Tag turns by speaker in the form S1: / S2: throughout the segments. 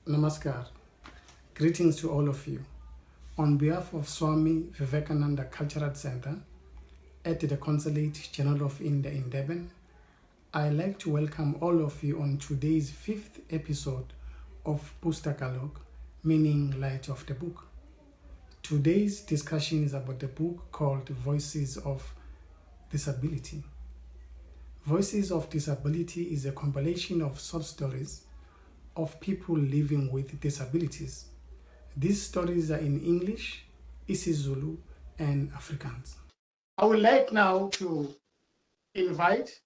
S1: Namaskar. Greetings to all of you. On behalf of Swami Vivekananda Cultural Center at the Consulate General of India in Devon, I'd like to welcome all of you on today's 5th episode of Pustakalok, meaning Light of the Book. Today's discussion is about the book called Voices of Disability. Voices of Disability is a compilation of short stories of people living with disabilities. These stories are in English, isiZulu, and Afrikaans. I would like now to invite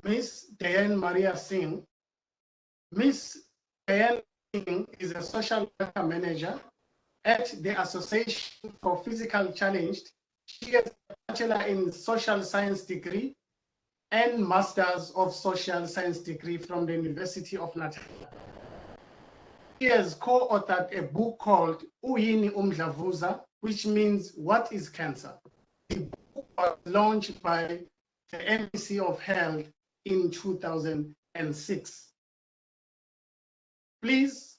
S1: Ms. Diane Maria Singh. Ms. Diane Singh is a social worker manager at the Association for Physical Challenged. She has a Bachelor in Social Science degree and Masters of Social Science degree from the University of Natal. He has co-authored a book called Uyini Umdlavuza, which means What is Cancer? The book was launched by the MPC of Health in 2006. Please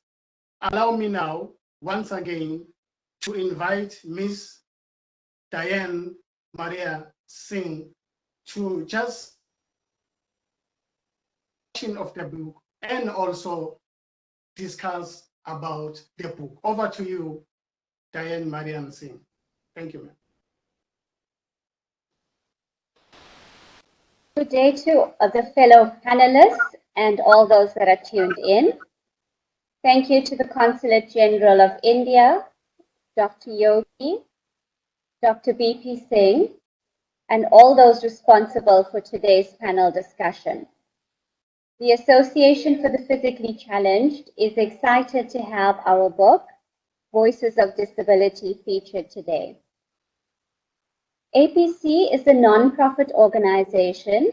S1: allow me now, once again, to invite Ms. Diane Maria Singh to just of the book and also discuss about the book. Over to you, Diane Marian Singh. Thank you, ma'am.
S2: Good day to the fellow panelists and all those that are tuned in. Thank you to the Consulate General of India, Dr. Yogi, Dr. BP Singh, and all those responsible for today's panel discussion. The Association for the Physically Challenged is excited to have our book, Voices of Disability, featured today. APC is a non-profit organization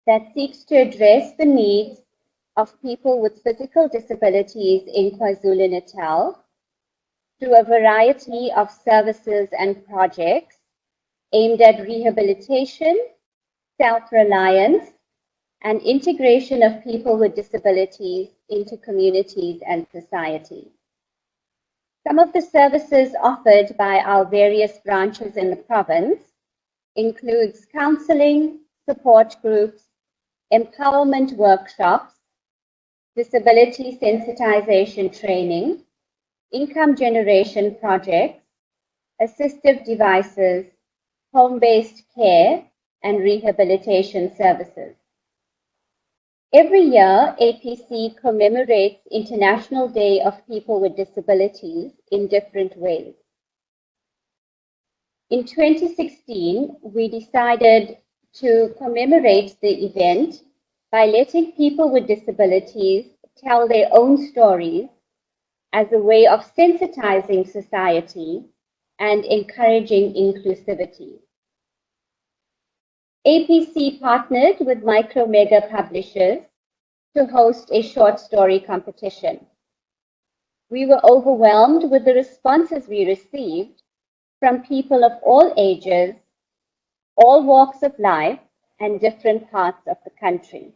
S2: that seeks to address the needs of people with physical disabilities in KwaZulu-Natal through a variety of services and projects aimed at rehabilitation, self-reliance, and integration of people with disabilities into communities and society. Some of the services offered by our various branches in the province includes counseling, support groups, empowerment workshops, disability sensitization training, income generation projects, assistive devices, home-based care, and rehabilitation services. Every year, APC commemorates International Day of People with Disabilities in different ways. In 2016, we decided to commemorate the event by letting people with disabilities tell their own stories as a way of sensitizing society and encouraging inclusivity. APC partnered with Micro Mega Publishers to host a short story competition. We were overwhelmed with the responses we received from people of all ages, all walks of life, and different parts of the country.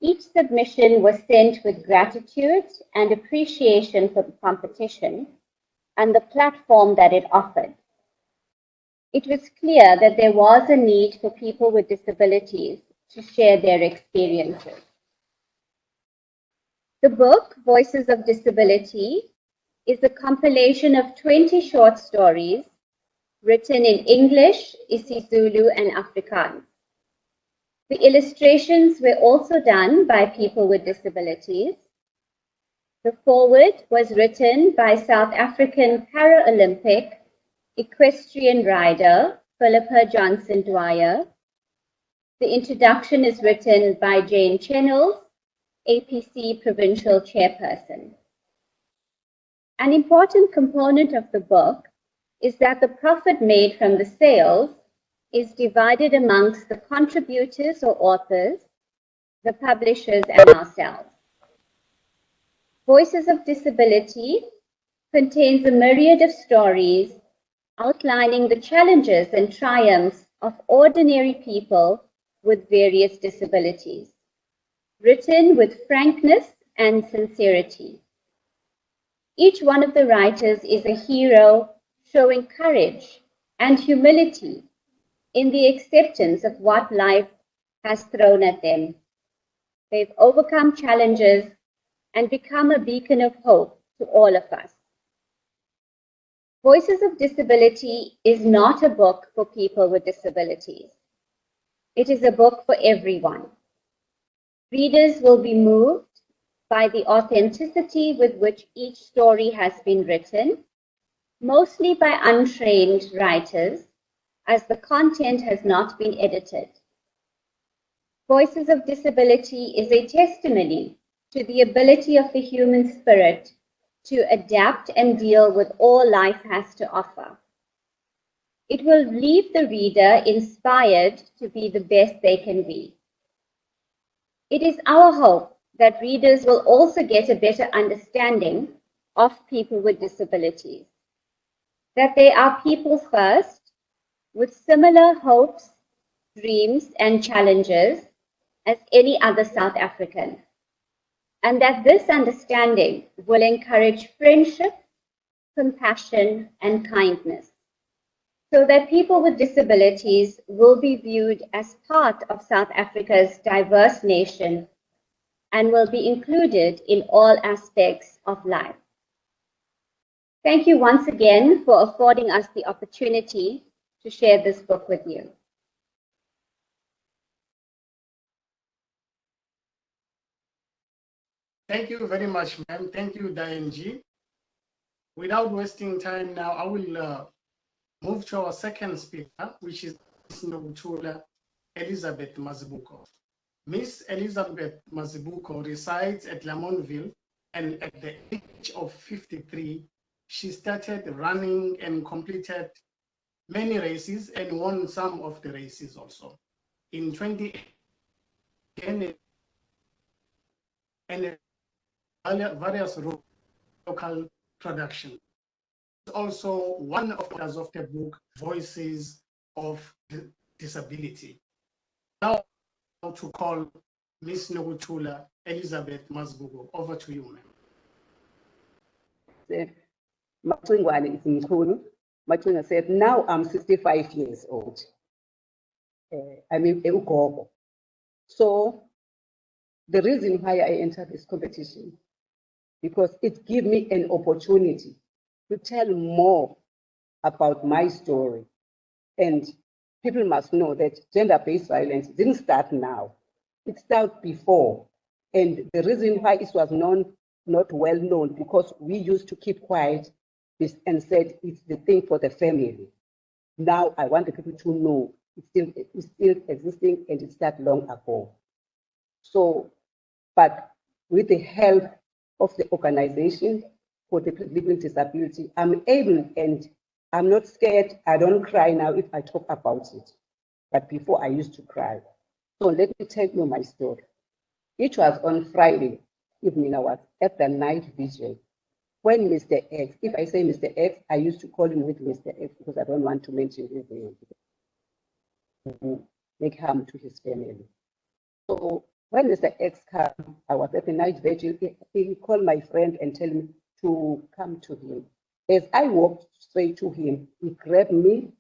S2: Each submission was sent with gratitude and appreciation for the competition and the platform that it offered. It was clear that there was a need for people with disabilities to share their experiences. The book, Voices of Disability, is a compilation of 20 short stories written in English, isiZulu, and Afrikaans. The illustrations were also done by people with disabilities. The foreword was written by South African Paralympic equestrian rider Philippa Johnson-Dwyer. The introduction is written by Jane Chennels, APC Provincial Chairperson. An important component of the book is that the profit made from the sales is divided amongst the contributors or authors, the publishers, and ourselves. Voices of Disability contains a myriad of stories outlining the challenges and triumphs of ordinary people with various disabilities, written with frankness and sincerity. Each one of the writers is a hero showing courage and humility in the acceptance of what life has thrown at them. They've overcome challenges and become a beacon of hope to all of us. Voices of Disability is not a book for people with disabilities. It is a book for everyone. Readers will be moved by the authenticity with which each story has been written, mostly by untrained writers, as the content has not been edited. Voices of Disability is a testimony to the ability of the human spirit to adapt and deal with all life has to offer. It will leave the reader inspired to be the best they can be. It is our hope that readers will also get a better understanding of people with disabilities, that they are people first with similar hopes, dreams, and challenges as any other South African, and that this understanding will encourage friendship, compassion, and kindness, so that people with disabilities will be viewed as part of South Africa's diverse nation and will be included in all aspects of life. Thank you once again for affording us the opportunity to share this book with you.
S1: Thank you very much, ma'am. Thank you, Diane G. Without wasting time now, I will move to our second speaker, which is Ms. Nokuthula Elizabeth Mazibuko. Miss Elizabeth Mazibuko resides at Lamontville, and at the age of 53, she started running and completed many races and won some of the races also. In 2018, and various local production. Also one of the authors of the book, Voices of Disability. Now to call Miss Nokuthula Elizabeth Mazibuko. Over to you, ma'am.
S3: Machungwane is Mchunu. Machunga said, now I'm 65 years old. I'm a ugogo. So the reason why I entered this competition, because it gave me an opportunity to tell more about my story. And people must know that gender-based violence didn't start now. It started before. And the reason why it was not well known, because we used to keep quiet and said it's the thing for the family. Now I want the people to know it's still existing and it started long ago. So, but with the help of the organization for the people living with disability, I'm able, and I'm not scared. I don't cry now if I talk about it. But before I used to cry. So let me tell you my story. It was on Friday evening. I was at the night vigil when Mr. X, if I say Mr. X, I used to call him with Mr. X because I don't want to mention his name, make harm to his family. So when Mr. X came, I was at the night vigil. He called my friend and told me to come to him. As I walked straight to him, he grabbed me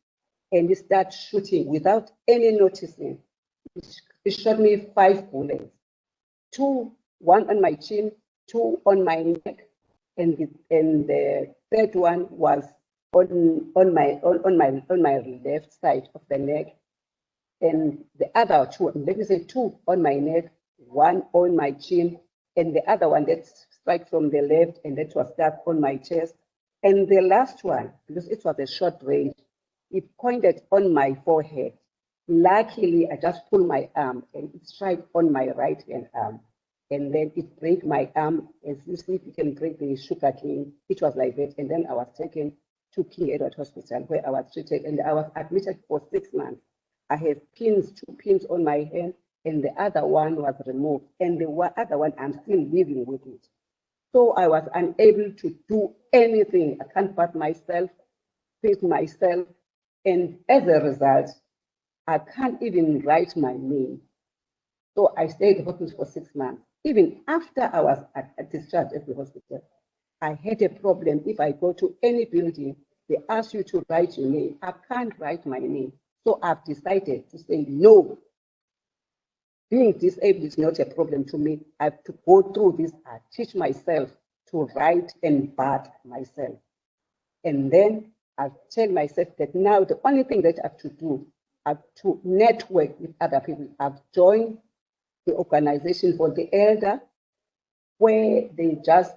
S3: and he started shooting without any noticing. He shot me 5 bullets, 2, 1 on my chin, 2 on my neck, and the third one was on my left side of the neck, and the other 2, let me say 2 on my neck, 1 on my chin, and the other one that struck from the left, and that was stuck on my chest. And the last one, because it was a short range, it pointed on my forehead. Luckily, I just pulled my arm and it struck on my right hand arm. And then it broke my arm, as you see, if you can break the sugar cane. It was like that. And then I was taken to King Edward Hospital, where I was treated, and I was admitted for 6 months. I had pins, 2 pins on my hand, and the other one was removed. And the other one, I'm still living with it. So I was unable to do anything. I can't bath myself, feed myself. And as a result, I can't even write my name. So I stayed in the hospital for 6 months. Even after I was discharged at the hospital, I had a problem. If I go to any building, they ask you to write your name. I can't write my name. So I've decided to say no. Being disabled is not a problem to me. I have to go through this. I teach myself to write and bat myself. And then I tell myself that now the only thing that I have to do, I have to network with other people. I've joined the organization for the elder, where they just,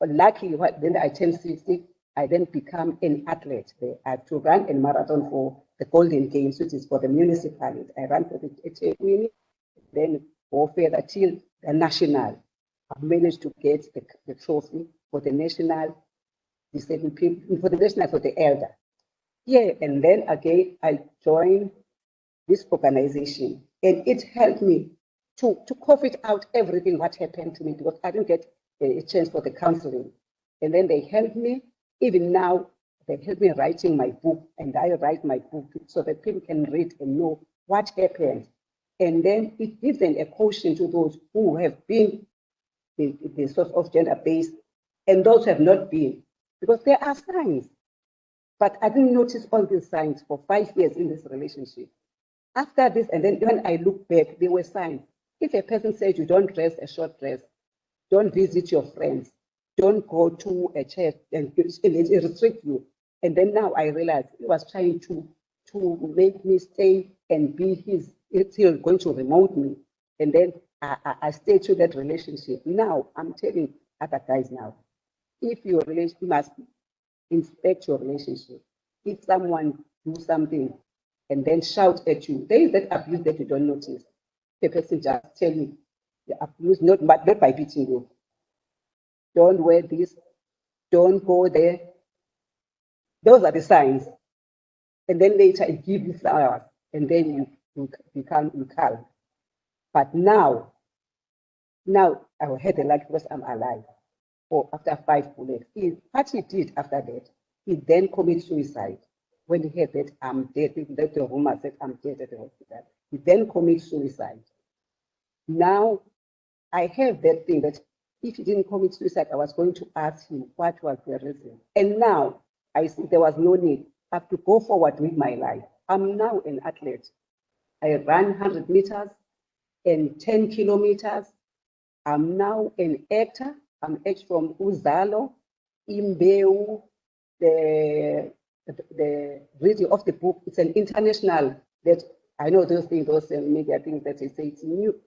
S3: luckily, then I turned 60, I then become an athlete there. I have to run a marathon for the Golden Games, which is for the municipality. I ran for the then go further till the national. I managed to get the trophy for the national disabled people, for the national for the elder. Yeah, and then again, I joined this organization, and it helped me to cough it out everything what happened to me, because I didn't get a chance for the counseling. And then they helped me. Even now, they help me writing my book, and I write my book so that people can read and know what happened. And then it gives them a caution to those who have been the source of gender-based and those who have not been, because there are signs. But I didn't notice all these signs for 5 years in this relationship. After this, and then when I look back, there were signs. If a person says you don't dress a short dress, don't visit your friends, don't go to a church, and it restrict you. And then now I realized he was trying to make me stay and be his, it's still going to remote me. And then I stayed to that relationship. Now I'm telling other guys now, if your relationship, you must inspect your relationship. If someone do something and then shout at you, there is that abuse that you don't notice. The person just tell you the abuse, not by beating you. Don't wear this, don't go there. Those are the signs. And then later it gives you flowers, and then you become calm. But now I had the luck because I'm alive. Or after 5 bullets. What he did after that, he then committed suicide. When he heard that I'm dead, that the rumor said I'm dead at the hospital, he then committed suicide. Now I have that thing that if he didn't commit suicide, I was going to ask him what was the reason. And now I see there was no need. I have to go forward with my life. I'm now an athlete. I ran 100 meters and 10 kilometers. I'm now an actor. I'm acting from Uzalo, Imbeu, the reading of the book. It's an international that I know those things, those media things that they say it's new,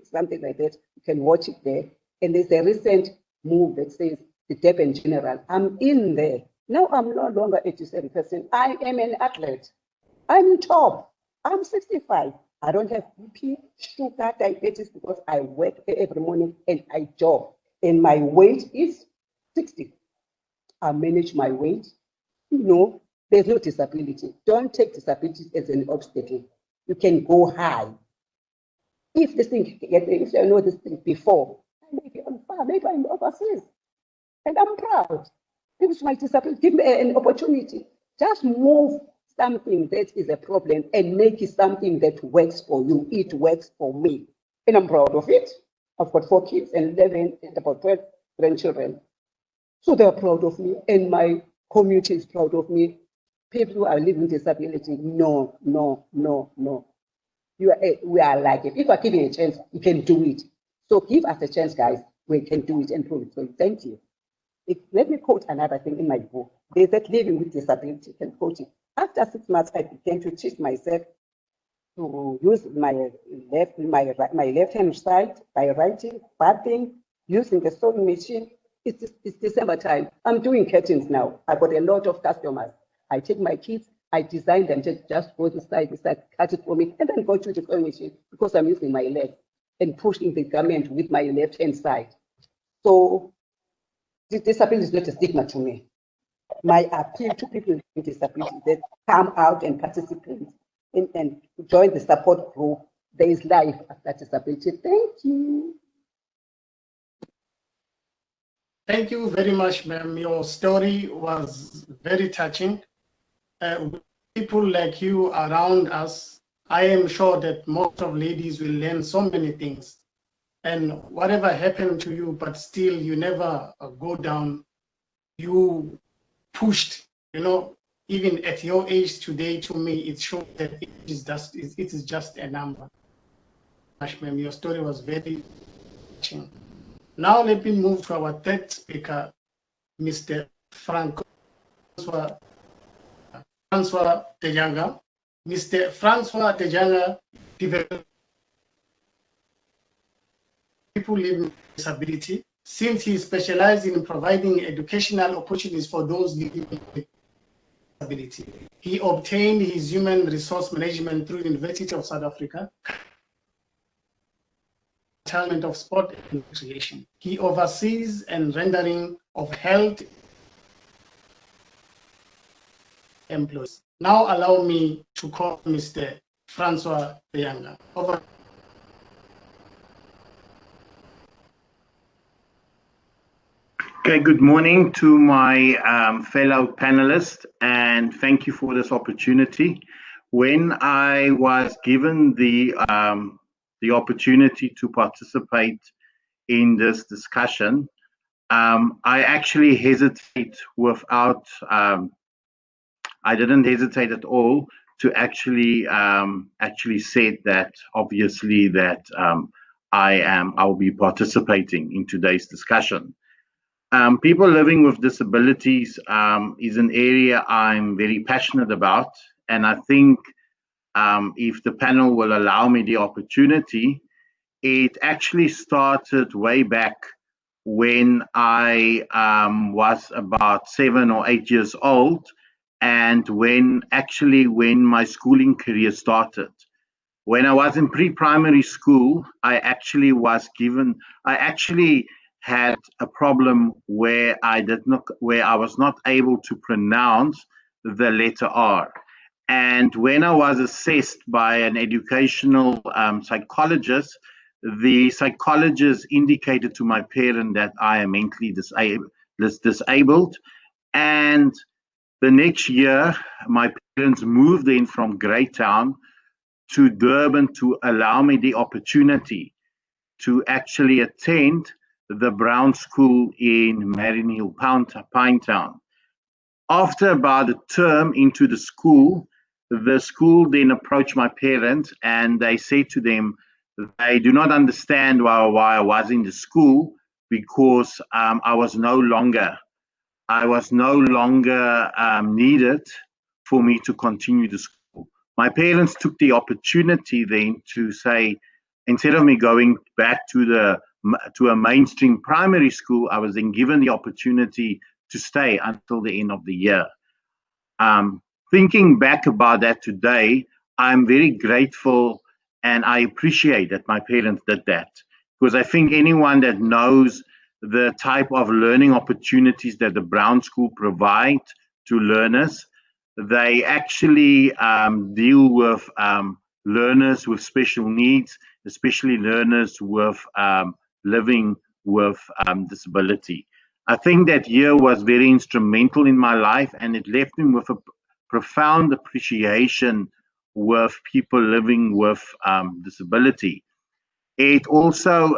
S3: something like that. You can watch it there. And there's a recent move that says the Durban General. I'm in there. Now I'm no longer 87%. I am an athlete. I'm top. I'm 65. I don't have BP, sugar, diabetes, because I work every morning and I jog. And my weight is 60. I manage my weight. You know, there's no disability. Don't take disability as an obstacle. You can go high. If this thing, if I know this thing before, I may be on fire, maybe I'm overseas. And I'm proud. People with my disability, give me an opportunity. Just move something that is a problem and make it something that works for you. It works for me. And I'm proud of it. I've got 4 kids and 11 and about 12 grandchildren. So they're proud of me, and my community is proud of me. People who are living with disability, no. We are like it. If we're given a chance, you can do it. So give us a chance, guys. We can do it and prove it. So thank you. Let me quote another thing in my book. There's that living with disability. You can quote it. After 6 months, I began to teach myself to use my left hand side by writing, batting, using the sewing machine. It's December time. I'm doing curtains now. I've got a lot of customers. I take my kids, I design them, just go to side, cut it for me, and then go to the sewing machine because I'm using my leg and pushing the garment with my left hand side. So disability is not a stigma to me. My appeal to people with disabilities that come out and participate and join the support group. There is life after disability. Thank you.
S1: Thank you very much, ma'am. Your story was very touching. With people like you around us, I am sure that most of ladies will learn so many things. and whatever happened to you, but still you never go down. You pushed, even at your age today, to me, it shows that it is just a number. Ma'am, your story was very touching. Now let me move to our third speaker, Mr. Francois Tejanga. Mr. Francois Tejanga developed people living with disability, since he specialized in providing educational opportunities for those living with disability. He obtained his human resource management through the University of South Africa, Department of Sport and Recreation. He oversees and rendering of health employees. Now allow me to call Mr. Francois Tejanga. Over.
S4: Okay, good morning to my fellow panelists, and thank you for this opportunity. When I was given the opportunity to participate in this discussion, I actually hesitate without, I didn't hesitate at all to actually say that obviously that I'll be participating in today's discussion. People living with disabilities is an area I'm very passionate about, and I think if the panel will allow me the opportunity, it actually started way back when I was about 7 or 8 years old, and when my schooling career started. When I was in pre-primary school, I actually had a problem where I was not able to pronounce the letter R. And when I was assessed by an educational psychologist, the psychologist indicated to my parent that I am mentally disabled. And the next year, my parents moved in from Greytown to Durban to allow me the opportunity to actually attend the Brown School in Marinnhill, Pinetown. After about a term into the school then approached my parents, and they said to them they do not understand why I was in the school, because I was no longer needed for me to continue the school. My parents took the opportunity then to say, instead of me going back to a mainstream primary school, I was then given the opportunity to stay until the end of the year. Thinking back about that today, I'm very grateful and I appreciate that my parents did that, because I think anyone that knows the type of learning opportunities that the Brown School provide to learners, they actually deal with learners with special needs, especially learners with living with disability. I think that year was very instrumental in my life, and it left me with a profound appreciation with people living with disability. It also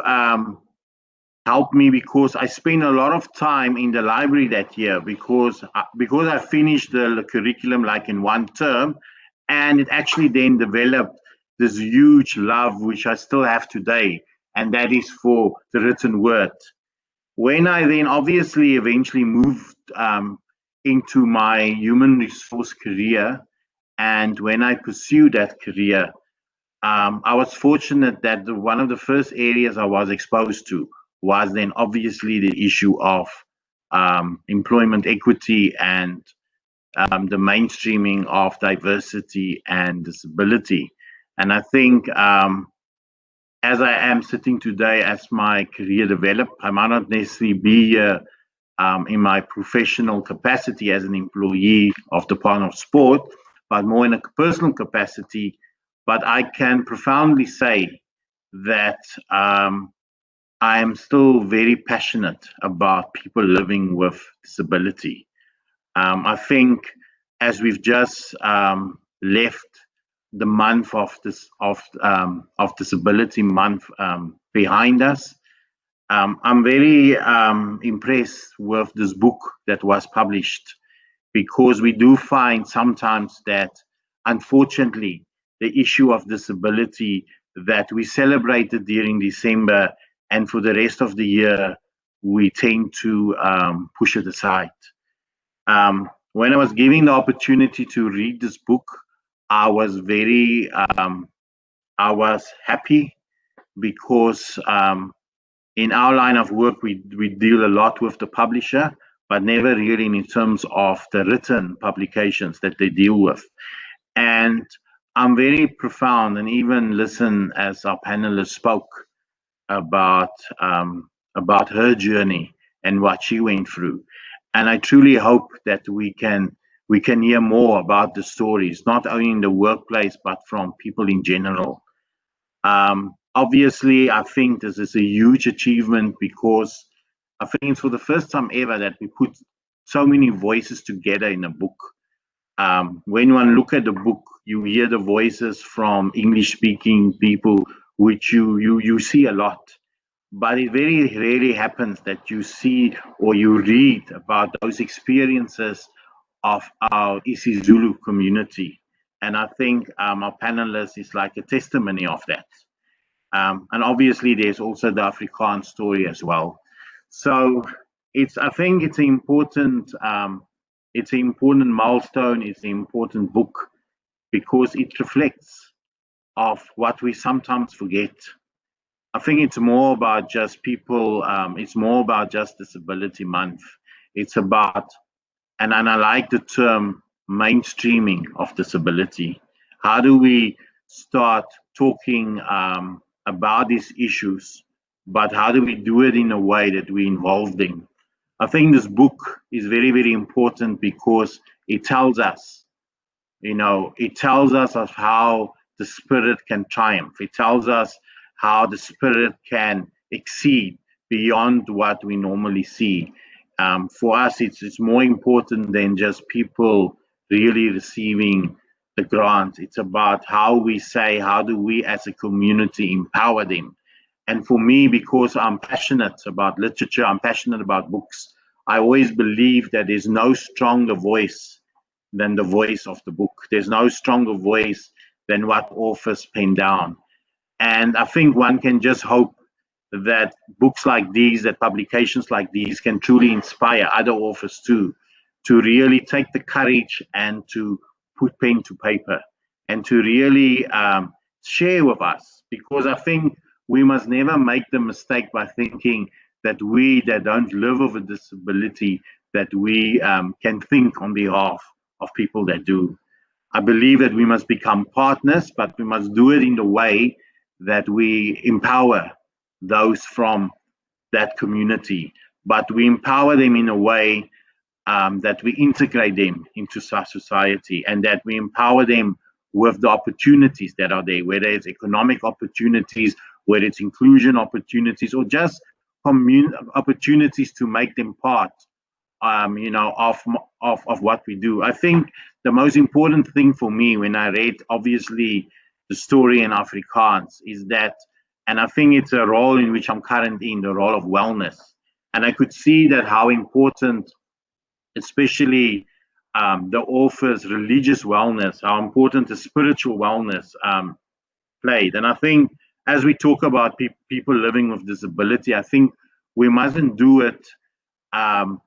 S4: helped me because I spent a lot of time in the library that year, because I finished the curriculum like in one term, and it actually then developed this huge love which I still have today, and that is for the written word. When I then obviously eventually moved into my human resource career, and when I pursued that career, I was fortunate that one of the first areas I was exposed to was then obviously the issue of employment equity and the mainstreaming of diversity and disability. And I think as I am sitting today, as my career developed, I might not necessarily be here in my professional capacity as an employee of the Department of Sport, but more in a personal capacity. But I can profoundly say that I am still very passionate about people living with disability. I think as we've just left the month of Disability Month behind us. I'm very impressed with this book that was published, because we do find sometimes that, unfortunately, the issue of disability that we celebrated during December and for the rest of the year, we tend to push it aside. When I was given the opportunity to read this book, I was very, I was happy, because in our line of work, we deal a lot with the publisher, but never really in terms of the written publications that they deal with. And I'm very profound, and even listen as our panelists spoke about her journey and what she went through. And I truly hope that we can hear more about the stories, not only in the workplace, but from people in general. Obviously, I think this is a huge achievement, because I think it's for the first time ever that we put so many voices together in a book. When one look at the book, you hear the voices from English-speaking people, which you see a lot. But it very rarely happens that you see or you read about those experiences of our isiZulu community. And I think our panelists is like a testimony of that. And obviously, there's also the Afrikaans story as well. So I think it's an important milestone. It's an important book, because it reflects of what we sometimes forget. I think it's more about just people. It's more about just Disability Month. It's about, and I like the term mainstreaming of disability. How do we start talking about these issues, but how do we do it in a way that we involve them? I think this book is very, very important, because it tells us, it tells us of how the spirit can triumph. It tells us how the spirit can exceed beyond what we normally see. For us, it's more important than just people really receiving the grant. It's about how we say, how do we as a community empower them? And for me, because I'm passionate about literature, I'm passionate about books, I always believe that there's no stronger voice than the voice of the book. There's no stronger voice than what authors pen down. And I think one can just hope that books like these, that publications like these can truly inspire other authors too, to really take the courage and to put pen to paper and to really share with us. Because I think we must never make the mistake by thinking that we that don't live with a disability, that we can think on behalf of people that do. I believe that we must become partners, but we must do it in the way that we empower those from that community, but we empower them in a way that we integrate them into society, and that we empower them with the opportunities that are there, whether it's economic opportunities, whether it's inclusion opportunities, or just opportunities to make them part of what we do. I think the most important thing for me when I read, obviously, the story in Afrikaans is that, and I think it's a role in which I'm currently in, the role of wellness. And I could see that how important, especially the author's religious wellness, how important the spiritual wellness played. And I think as we talk about people living with disability, I think we mustn't do it from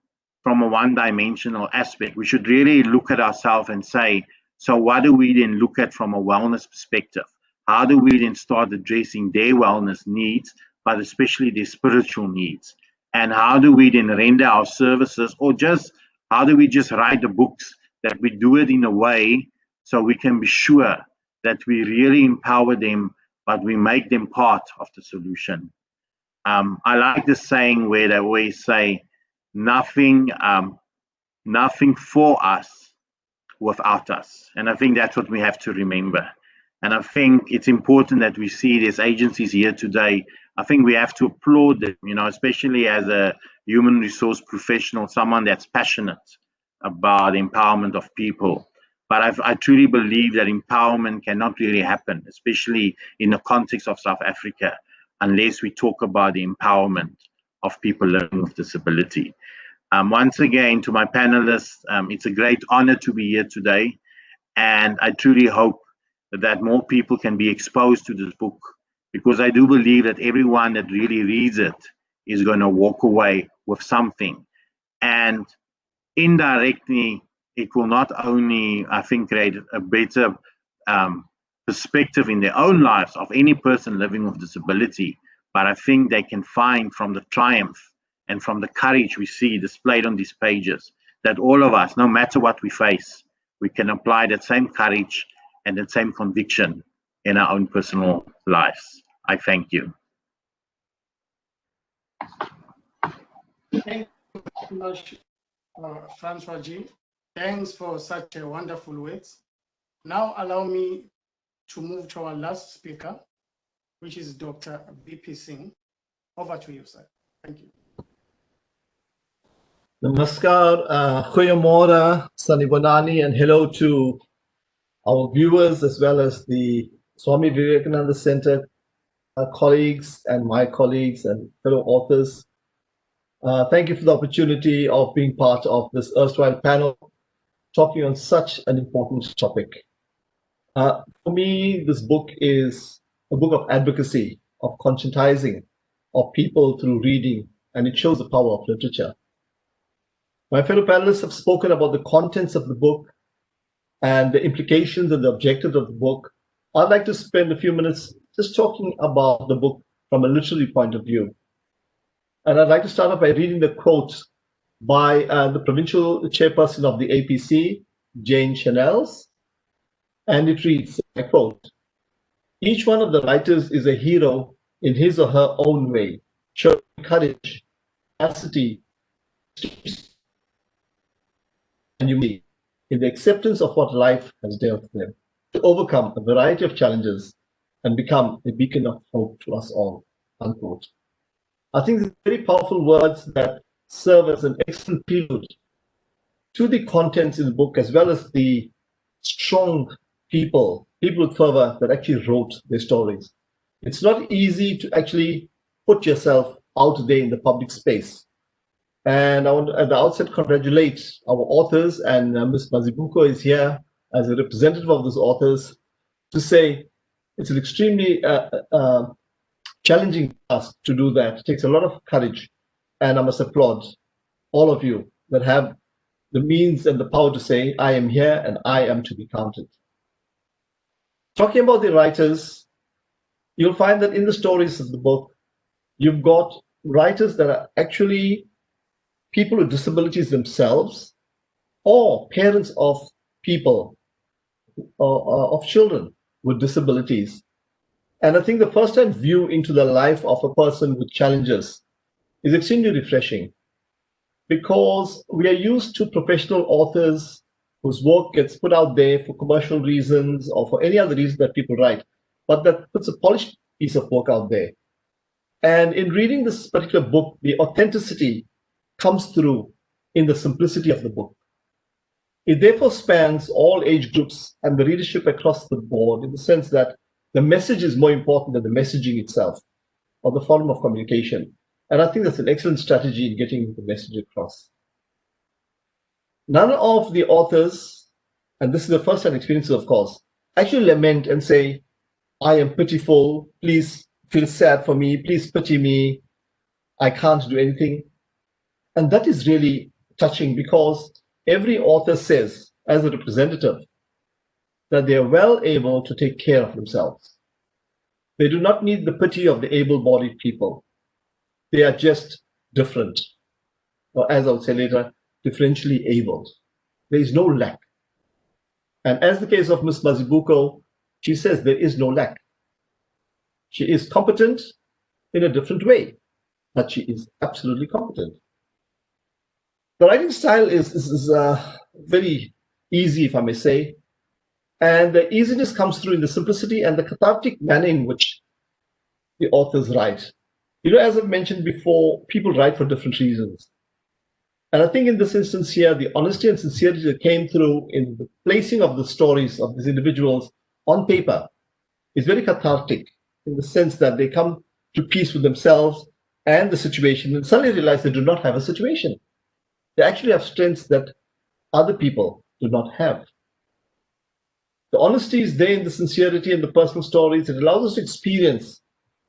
S4: a one-dimensional aspect. We should really look at ourselves and say, so what do we then look at from a wellness perspective? How do we then start addressing their wellness needs, but especially their spiritual needs? And how do we then render our services, or just how do we just write the books that we do it in a way so we can be sure that we really empower them, but we make them part of the solution? I like the saying where they always say, nothing for us without us. And I think that's what we have to remember. And I think it's important that we see these agencies here today. I think we have to applaud them, especially as a human resource professional, someone that's passionate about the empowerment of people. But I truly believe that empowerment cannot really happen, especially in the context of South Africa, unless we talk about the empowerment of people living with disability. Once again, to my panelists, it's a great honor to be here today. And I truly hope that more people can be exposed to this book, because I do believe that everyone that really reads it is going to walk away with something. And indirectly, it will not only, I think, create a better perspective in their own lives of any person living with disability, but I think they can find from the triumph and from the courage we see displayed on these pages that all of us, no matter what we face, we can apply that same courage and that same conviction in our own personal lives. I thank you.
S1: Thank you very much, Francois G. Thanks for such a wonderful words. Now allow me to move to our last speaker, which is Dr. BP Singh. Over to you, sir. Thank you.
S5: Namaskar, goeiemorgen, Sanibonani, and hello to our viewers as well as the Swami Vivekananda Center colleagues and my colleagues and fellow authors. Thank you for the opportunity of being part of this erstwhile panel talking on such an important topic. For me, this book is a book of advocacy, of conscientizing of people through reading, and it shows the power of literature. My fellow panelists have spoken about the contents of the book and the implications and the objectives of the book. I'd like to spend a few minutes just talking about the book from a literary point of view. And I'd like to start off by reading the quote by the provincial chairperson of the APC, Jane Chanels. And it reads, I quote, "Each one of the writers is a hero in his or her own way, showing courage, tenacity, and humility in the acceptance of what life has dealt them, to overcome a variety of challenges and become a beacon of hope to us all," unquote. I think these very powerful words that serve as an excellent prelude to the contents in the book, as well as the strong people with fervor that actually wrote their stories. It's not easy to actually put yourself out there in the public space. And I want to, at the outset, congratulate our authors, and Ms. Mazibuko is here as a representative of those authors to say it's an extremely challenging task to do that. It takes a lot of courage, and I must applaud all of you that have the means and the power to say, I am here and I am to be counted. Talking about the writers, you'll find that in the stories of the book, you've got writers that are actually people with disabilities themselves, or parents of people, of children with disabilities. And I think the first-hand view into the life of a person with challenges is extremely refreshing, because we are used to professional authors whose work gets put out there for commercial reasons or for any other reason that people write, but that puts a polished piece of work out there. And in reading this particular book, the authenticity comes through in the simplicity of the book. It therefore spans all age groups and the readership across the board, in the sense that the message is more important than the messaging itself or the form of communication. And I think that's an excellent strategy in getting the message across. None of the authors, and this is the first-hand experiences, of course, actually lament and say, I am pitiful, please feel sad for me, please pity me, I can't do anything. And that is really touching, because every author says, as a representative, that they are well able to take care of themselves. They do not need the pity of the able-bodied people. They are just different, or as I would say later, differentially abled. There is no lack. And as the case of Ms. Mazibuko, she says there is no lack. She is competent in a different way, but she is absolutely competent. The writing style is very easy, if I may say, and the easiness comes through in the simplicity and the cathartic manner in which the authors write. You know, as I've mentioned before, people write for different reasons. And I think in this instance here, the honesty and sincerity that came through in the placing of the stories of these individuals on paper is very cathartic in the sense that they come to peace with themselves and the situation and suddenly realize they do not have a situation. They actually have strengths that other people do not have. The honesty is there in the sincerity and the personal stories. It allows us to experience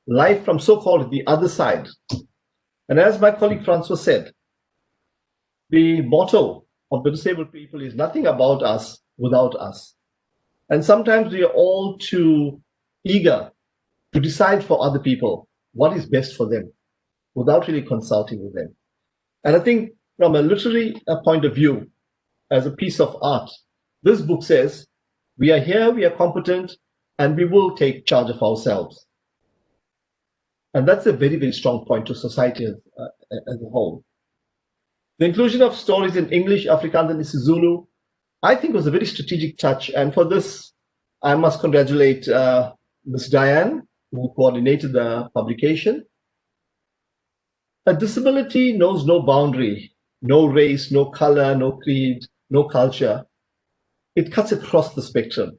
S5: life from so-called the other side. And as my colleague Francois said, the motto of the disabled people is nothing about us without us. And sometimes we are all too eager to decide for other people what is best for them without really consulting with them. And I think from a literary point of view, as a piece of art, this book says, we are here, we are competent, and we will take charge of ourselves. And that's a very, very strong point to society as a whole. The inclusion of stories in English, Afrikaans, and isiZulu, I think was a very strategic touch. And for this, I must congratulate Ms. Diane, who coordinated the publication. A disability knows no boundary, no race, no color, no creed, no culture. It cuts across the spectrum.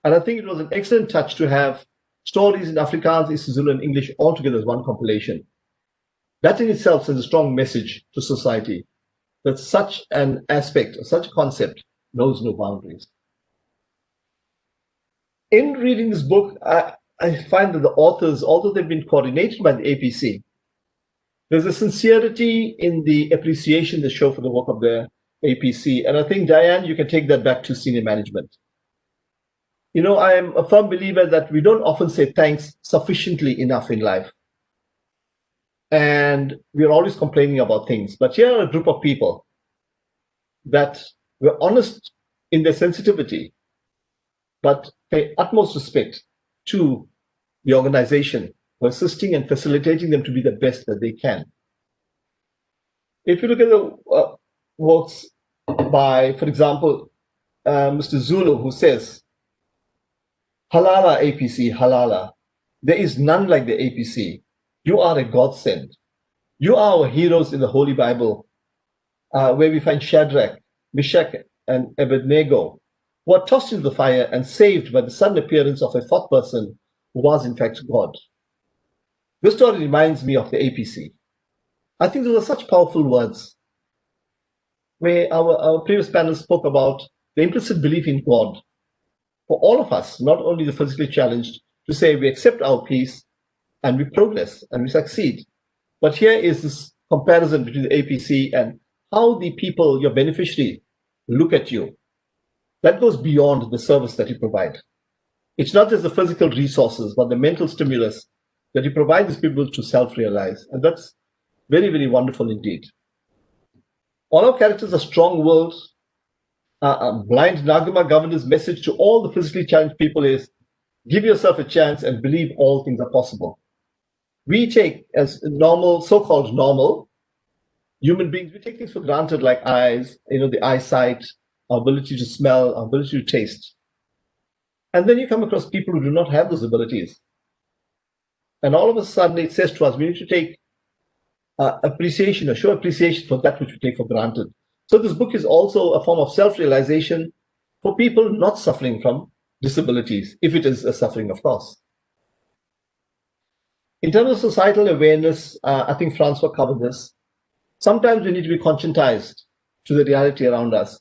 S5: And I think it was an excellent touch to have stories in Afrikaans, isiZulu, and English all together as one compilation. That in itself sends a strong message to society that such an aspect, such a concept, knows no boundaries. In reading this book, I find that the authors, although they've been coordinated by the APC, there's a sincerity in the appreciation they show for the work of the APC. And I think, Diane, you can take that back to senior management. You know, I am a firm believer that we don't often say thanks sufficiently enough in life. And we're always complaining about things. But here are a group of people that were honest in their sensitivity, but pay utmost respect to the organization for assisting and facilitating them to be the best that they can. If you look at the works by, for example, Mr. Zulu, who says, Halala APC, Halala. There is none like the APC. You are a godsend. You are our heroes in the Holy Bible, where we find Shadrach, Meshach, and Abednego, who are tossed into the fire and saved by the sudden appearance of a fourth person who was in fact God. This story reminds me of the APC. I think those are such powerful words, where our previous panel spoke about the implicit belief in God for all of us, not only the physically challenged, to say we accept our peace and we progress and we succeed. But here is this comparison between the APC and how the people, your beneficiary, look at you. That goes beyond the service that you provide. It's not just the physical resources, but the mental stimulus that you provide these people to self-realize. And that's very, very wonderful indeed. All our characters are strong-willed. Blind Nagama Governor's message to all the physically challenged people is, give yourself a chance and believe all things are possible. We take as normal, so-called normal, human beings, we take things for granted like eyes, the eyesight, our ability to smell, our ability to taste. And then you come across people who do not have those abilities. And all of a sudden it says to us, we need to take appreciation or show appreciation for that which we take for granted. So this book is also a form of self-realization for people not suffering from disabilities, if it is a suffering, of course. In terms of societal awareness, I think Francois covered this. Sometimes we need to be conscientized to the reality around us.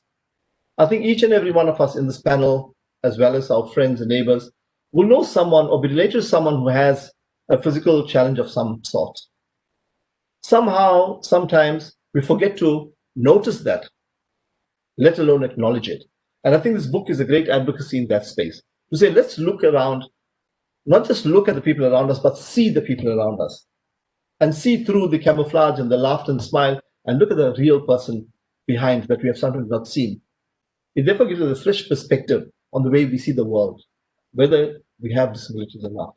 S5: I think each and every one of us in this panel, as well as our friends and neighbors, will know someone or be related to someone who has a physical challenge of some sort. Somehow, sometimes we forget to notice that, let alone acknowledge it. And I think this book is a great advocacy in that space, to say, let's look around, not just look at the people around us, but see the people around us and see through the camouflage and the laughter and smile and look at the real person behind that we have sometimes not seen. It therefore gives us a fresh perspective on the way we see the world, whether we have disabilities or not.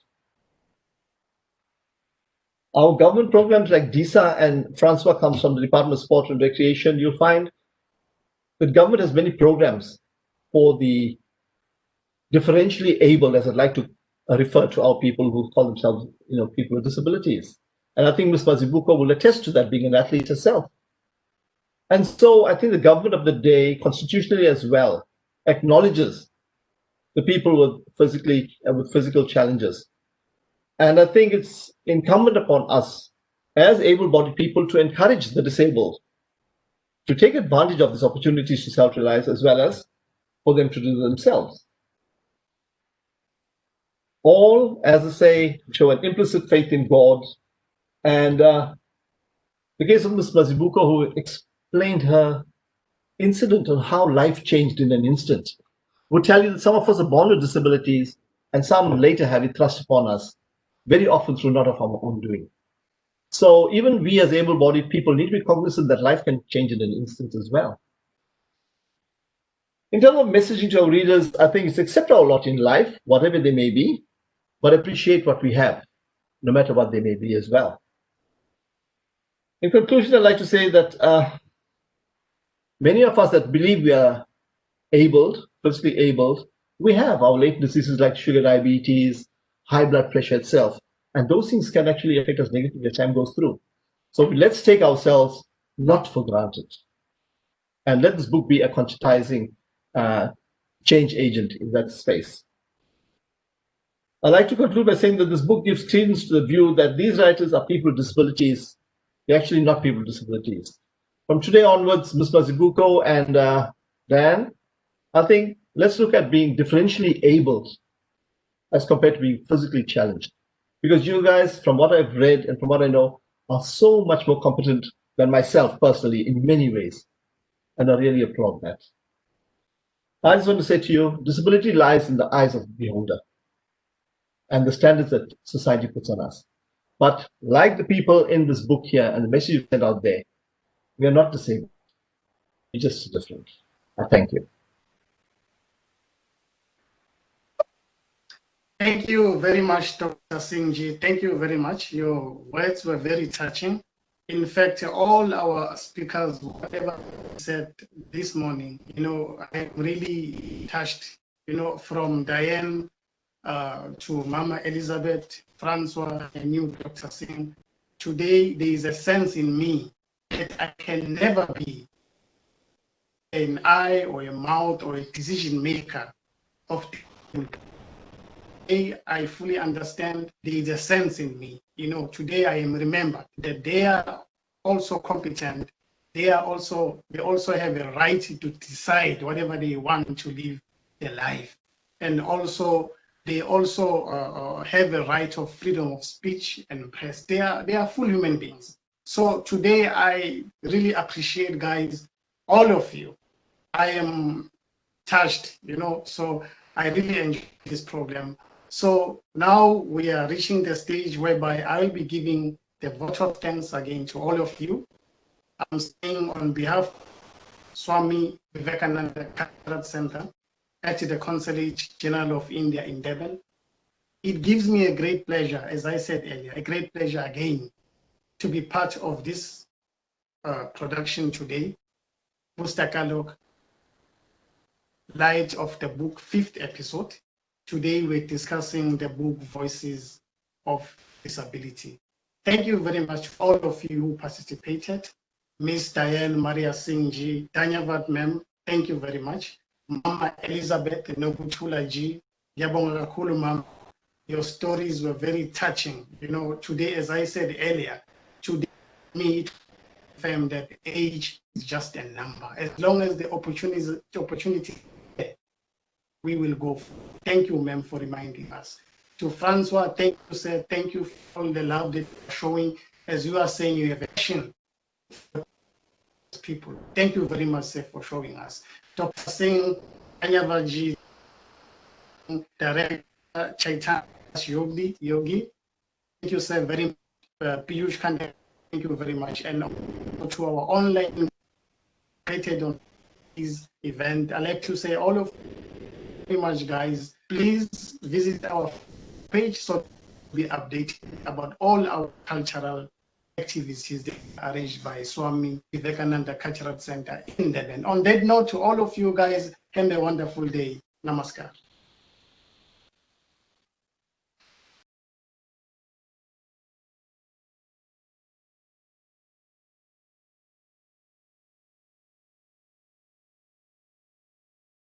S5: Our government programs like DISA, and Francois comes from the Department of Sport and Recreation, you'll find that government has many programs for the differentially able, as I'd like to refer to our people who call themselves, people with disabilities. And I think Ms. Mazibuko will attest to that, being an athlete herself. And so I think the government of the day, constitutionally as well, acknowledges the people with physical challenges. And I think it's incumbent upon us as able-bodied people to encourage the disabled to take advantage of these opportunities to self-realize, as well as for them to do themselves. All, as I say, show an implicit faith in God. And the case of Ms. Mazibuko, who explained her incident on how life changed in an instant, would tell you that some of us are born with disabilities and some later have it thrust upon us, very often through not of our own doing. So even we as able-bodied people need to be cognizant that life can change in an instant as well. In terms of messaging to our readers, I think it's accept our lot in life, whatever they may be, but appreciate what we have, no matter what they may be as well. In conclusion, I'd like to say that many of us that believe we are physically abled, we have our latent diseases like sugar diabetes, high blood pressure itself, and those things can actually affect us negatively as time goes through. So let's take ourselves not for granted. And let this book be a conscientizing change agent in that space. I'd like to conclude by saying that this book gives credence to the view that these writers are people with disabilities. They're actually not people with disabilities. From today onwards, Ms. Mazibuko and Dan, I think let's look at being differentially abled as compared to being physically challenged. Because you guys, from what I've read and from what I know, are so much more competent than myself personally in many ways. And I really applaud that. I just want to say to you, disability lies in the eyes of the beholder and the standards that society puts on us. But like the people in this book here and the message you sent out there, we are not disabled. We're just different. Thank you.
S1: Thank you very much, Dr. Singhji. Thank you very much. Your words were very touching. In fact, all our speakers, whatever said this morning, I'm really touched, from Diane to Mama Elizabeth, Francois, and you, Dr. Singh. Today, there is a sense in me that I can never be an eye or a mouth or a decision maker of I fully understand there is a sense in me. Today I am remembered that they are also competent. They also have a right to decide whatever they want to live their life. And also, they also have a right of freedom of speech and press. They are full human beings. So today I really appreciate, guys, all of you. I am touched, so I really enjoy this program. So now we are reaching the stage whereby I will be giving the vote of thanks again to all of you. I'm saying on behalf of Swami Vivekananda Cultural Center at the Consulate General of India in Devon. It gives me a great pleasure, as I said earlier, a great pleasure again to be part of this production today, Pustakalok, Light of the Book, 5th episode. Today we're discussing the book Voices of Disability. Thank you very much all of you who participated. Miss Diane Maria Singhji, Danyavad ma'am, thank you very much. Mama Elizabeth Nobutula ji, Yabonga Kakulu ma'am, your stories were very touching. Today, as I said earlier, today me confirm that age is just a number. As long as the opportunity we will go. Thank you, ma'am, for reminding us. To Francois, thank you, sir. Thank you for all the love that you're showing. As you are saying, you have a passion for people. Thank you very much, sir, for showing us. Dr. Singh, Anyavaji, Director Chaitanya Yogi. Thank you, sir, very much. Piyush Kande, thank you very much. And to our online created on this event, I'd like to say all of very much, guys. Please visit our page so we update about all our cultural activities that are arranged by Swami Vivekananda Cultural Center in Devon. On that note, to all of you guys, have a wonderful day. Namaskar.